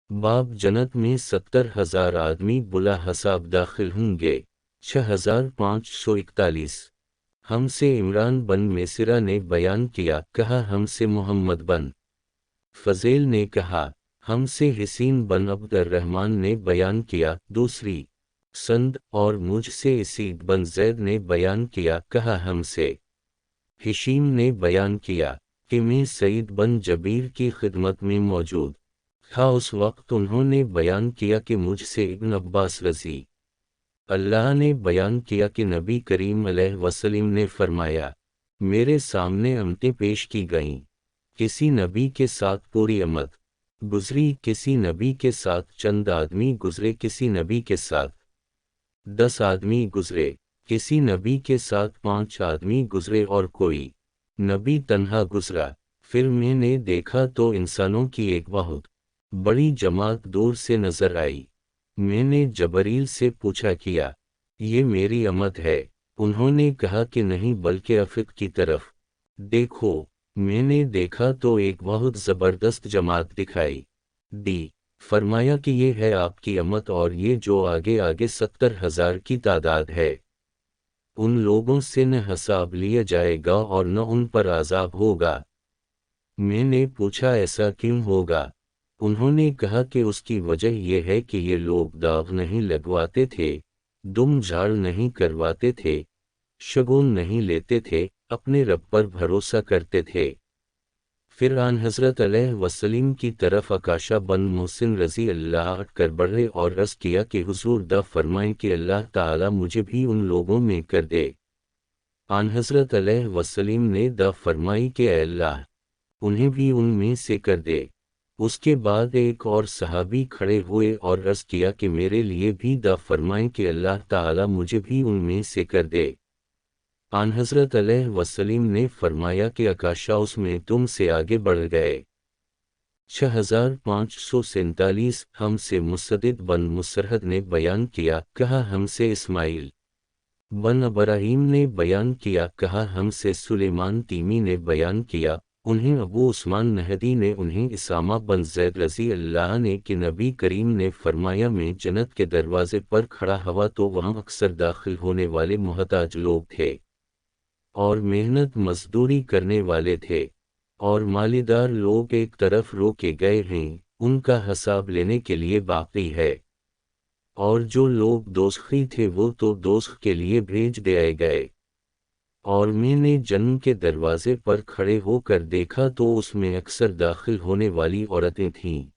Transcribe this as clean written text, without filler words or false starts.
باب جنت میں 70,000 آدمی بلا حساب داخل ہوں گے۔ 6541 ہم سے عمران بن میسرہ نے بیان کیا، کہا ہم سے محمد بن فضیل نے کہا ہم سے حسین بن عبد الرحمن نے بیان کیا، دوسری سند، اور مجھ سے اسید بن زید نے بیان کیا، کہا ہم سے ہشیم نے بیان کیا کہ میں سعید بن جبیر کی خدمت میں موجود تھا۔ اس وقت انہوں نے بیان کیا کہ مجھ سے ابن عباس رضی اللہ نے بیان کیا کہ نبی کریم علیہ وسلم نے فرمایا، میرے سامنے امتیں پیش کی گئیں، کسی نبی کے ساتھ پوری امت گزری، کسی نبی کے ساتھ چند آدمی گزرے، کسی نبی کے ساتھ 10 آدمی گزرے، کسی نبی کے ساتھ 5 آدمی گزرے، اور کوئی نبی تنہا گزرا۔ پھر میں نے دیکھا تو انسانوں کی ایک بہت بڑی جماعت دور سے نظر آئی۔ میں نے جبریل سے پوچھا، کیا یہ میری امت ہے؟ انہوں نے کہا کہ نہیں، بلکہ افق کی طرف دیکھو۔ میں نے دیکھا تو ایک بہت زبردست جماعت دکھائی دی۔ فرمایا کہ یہ ہے آپ کی امت، اور یہ جو آگے آگے 70,000 کی تعداد ہے، ان لوگوں سے نہ حساب لیا جائے گا اور نہ ان پر عذاب ہوگا۔ میں نے پوچھا ایسا کیوں ہوگا؟ انہوں نے کہا کہ اس کی وجہ یہ ہے کہ یہ لوگ داغ نہیں لگواتے تھے، دم جھاڑ نہیں کرواتے تھے، شگون نہیں لیتے تھے، اپنے رب پر بھروسہ کرتے تھے۔ پھر آن حضرت علیہ وسلم کی طرف عکاشہ بن محسن رضی اللہ ہٹ کر بڑھے اور عرض کیا کہ حضور فرمائیں کہ اللہ تعالی مجھے بھی ان لوگوں میں کر دے۔ آن حضرت علیہ وسلم نے فرمائی کہ اے اللہ، انہیں بھی ان میں سے کر دے۔ اس کے بعد ایک اور صحابی کھڑے ہوئے اور عرض کیا کہ میرے لیے بھی فرمائیں کہ اللہ تعالی مجھے بھی ان میں سے کر دے۔ آن حضرت علیہ وسلم نے فرمایا کہ عکاشہ اس میں تم سے آگے بڑھ گئے۔ 6547 ہم سے مسدد بن مسرہد نے بیان کیا، کہا ہم سے اسماعیل بن ابراہیم نے بیان کیا، کہا ہم سے سلیمان تیمی نے بیان کیا، انہیں ابو عثمان نہدی نے، انہیں اسامہ بن زید رضی اللہ نے کہ نبی کریم نے فرمایا میں جنت کے دروازے پر کھڑا ہوا تو وہاں اکثر داخل ہونے والے محتاج لوگ تھے اور محنت مزدوری کرنے والے تھے، اور مالیدار لوگ ایک طرف روکے گئے ہیں، ان کا حساب لینے کے لیے باقی ہے، اور جو لوگ دوزخی تھے وہ تو دوزخ کے لیے بھیج دیے گئے۔ اور میں نے جنت کے دروازے پر کھڑے ہو کر دیکھا تو اس میں اکثر داخل ہونے والی عورتیں تھیں۔